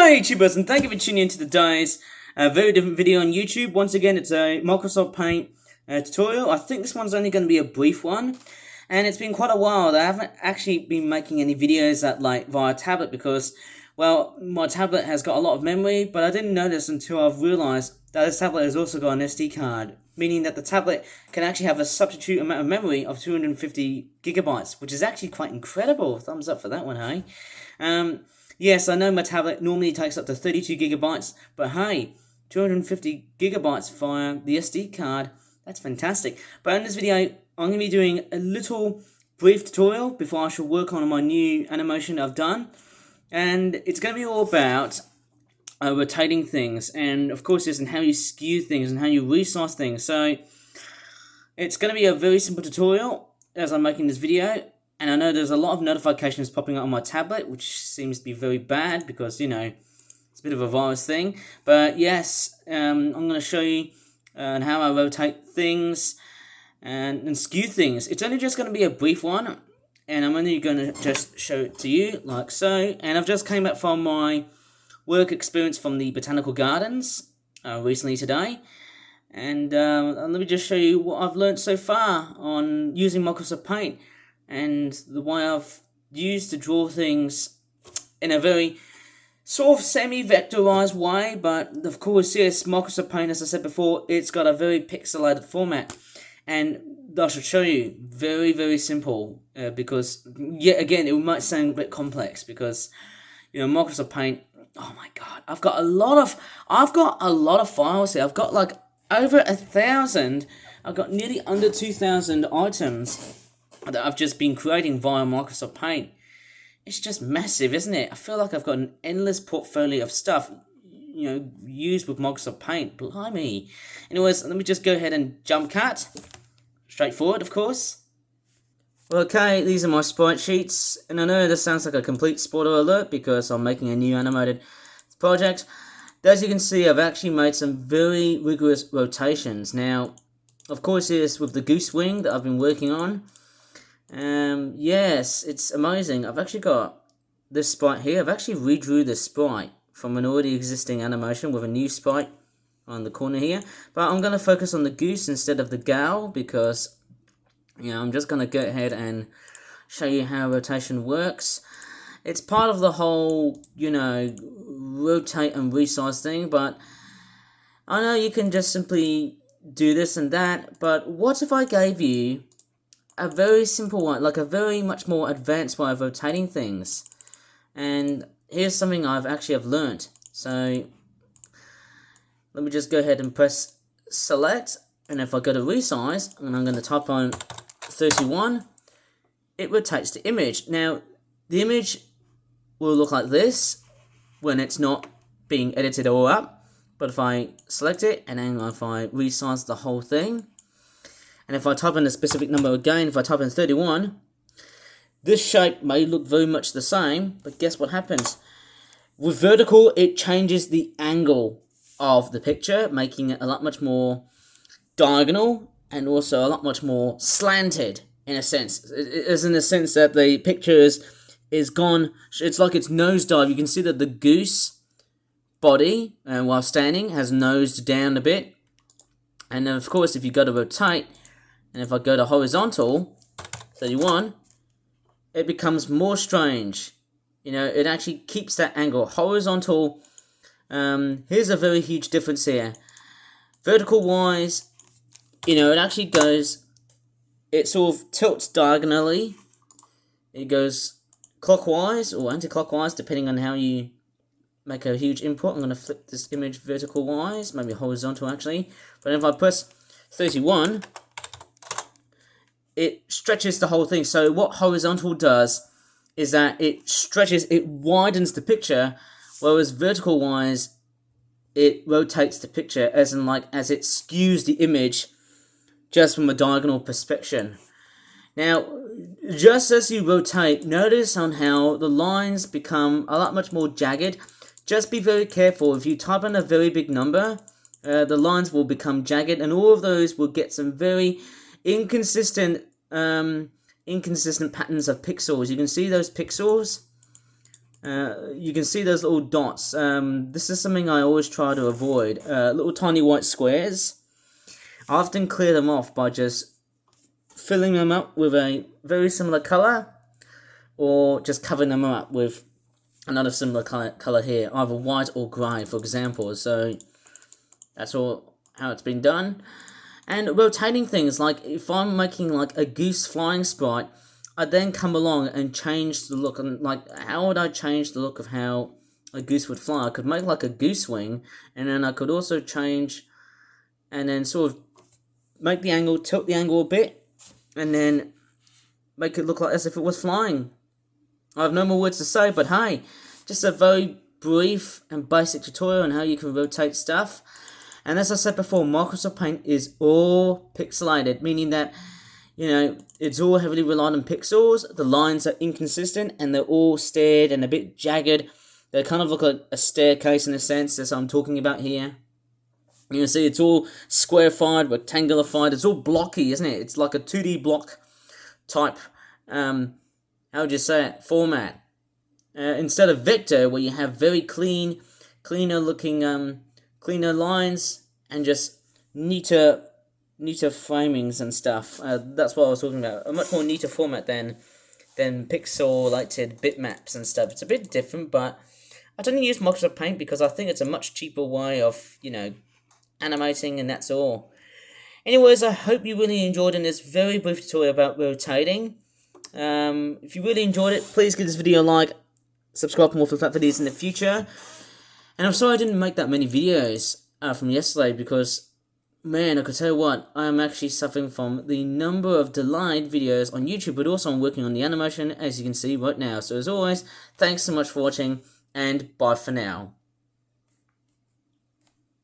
Hi YouTubers, and thank you for tuning in to today's very different video on YouTube. Once again, it's a Microsoft Paint tutorial. I think this one's only going to be a brief one, and it's been quite a while that I haven't actually been making any videos via tablet because, well, my tablet has got a lot of memory, but I didn't notice until I've realized that this tablet has also got an SD card, meaning that the tablet can actually have a substitute amount of memory of 250 gigabytes, which is actually quite incredible. Thumbs up for that one, hey? Yes, I know my tablet normally takes up to 32 gigabytes, but hey, 250 gigabytes via the SD card, that's fantastic. But in this video, I'm going to be doing a little brief tutorial before I shall work on my new animation I've done. And it's going to be all about rotating things, and of course this and how you skew things and how you resize things. So it's going to be a very simple tutorial as I'm making this video. And I know there's a lot of notifications popping up on my tablet, which seems to be very bad because, you know, it's a bit of a virus thing. But yes, I'm going to show you how I rotate things and skew things. It's only just going to be a brief one, and I'm only going to just show it to you like so. And I've just came back from my work experience from the Botanical Gardens recently today. And let me just show you what I've learned so far on using Microsoft Paint, and the way I've used to draw things in a very sort of semi-vectorized way. But of course, yes, Microsoft Paint, as I said before, it's got a very pixelated format, and I should show you very, very simple because yet again it might sound a bit complex because, you know, Microsoft Paint, oh my god, I've got a lot of files here. I've got like over 1,000. I've got nearly under 2,000 items that I've just been creating via Microsoft Paint. It's just massive, isn't it? I feel like I've got an endless portfolio of stuff, you know, used with Microsoft Paint. Blimey. Anyways, let me just go ahead and jump cut. Straightforward, of course. Okay, these are my sprite sheets, and I know this sounds like a complete spoiler alert because I'm making a new animated project. As you can see, I've actually made some very rigorous rotations. Now, of course, here's with the goose wing that I've been working on. Yes, it's amazing. I've actually got this sprite here. I've actually redrew this sprite from an already existing animation with a new sprite on the corner here. But I'm going to focus on the goose instead of the gal because, you know, I'm just going to go ahead and show you how rotation works. It's part of the whole, you know, rotate and resize thing, but I know you can just simply do this and that, but what if I gave you a very simple one, like a very much more advanced way of rotating things? And here's something I've learned. So let me just go ahead and press select, and if I go to resize and I'm going to type on 31, it rotates the image. Now the image will look like this when it's not being edited all up, but if I select it and then if I resize the whole thing, and if I type in a specific number again, if I type in 31, this shape may look very much the same, but guess what happens? With vertical, it changes the angle of the picture, making it a lot much more diagonal and also a lot much more slanted in a sense. It is in the sense that the picture is gone, it's like it's nosedive. You can see that the goose body, while standing, has nosed down a bit. And then of course, if you go to rotate, and if I go to horizontal, 31, it becomes more strange. You know, it actually keeps that angle. Horizontal, here's a very huge difference here. Vertical wise, you know, it actually goes, it sort of tilts diagonally. It goes clockwise or anti-clockwise, depending on how you make a huge input. I'm going to flip this image vertical wise, maybe horizontal actually. But if I press 31, it stretches the whole thing. So what horizontal does is that it stretches, it widens the picture, whereas vertical wise, it rotates the picture, as in like, as it skews the image just from a diagonal perspective. Now, just as you rotate, notice on how the lines become a lot much more jagged. Just be very careful. If you type in a very big number, the lines will become jagged, and all of those will get some very inconsistent patterns of pixels. You can see those pixels. you can see those little dots. This is something I always try to avoid. Little tiny white squares. I often clear them off by just filling them up with a very similar color, or just covering them up with another similar color here, either white or grey, for example. So that's all how it's been done. And rotating things, like if I'm making like a goose flying sprite, I then come along and change the look. And like, how would I change the look of how a goose would fly? I could make like a goose wing, and then I could also change, and then sort of make the angle, tilt the angle a bit, and then make it look like as if it was flying. I have no more words to say, but hey, just a very brief and basic tutorial on how you can rotate stuff. And as I said before, Microsoft Paint is all pixelated, meaning that, you know, it's all heavily reliant on pixels. The lines are inconsistent, and they're all starred and a bit jagged. They kind of look like a staircase in a sense, as I'm talking about here. You can see it's all squarified, rectangular-fied. It's all blocky, isn't it? It's like a 2D block type, how would you say it, format. Instead of vector, where you have very cleaner looking, cleaner lines and just neater framings and stuff. That's what I was talking about. A much more neater format than pixelated bitmaps and stuff. It's a bit different, but I don't use Microsoft Paint because I think it's a much cheaper way of, you know, animating, and that's all. Anyways, I hope you really enjoyed in this very brief tutorial about rotating. If you really enjoyed it, please give this video a like, subscribe for more Flip Flap videos in the future. And I'm sorry I didn't make that many videos from yesterday, because, man, I could tell you what, I am actually suffering from the number of delayed videos on YouTube, but also I'm working on the animation, as you can see right now. So as always, thanks so much for watching, and bye for now.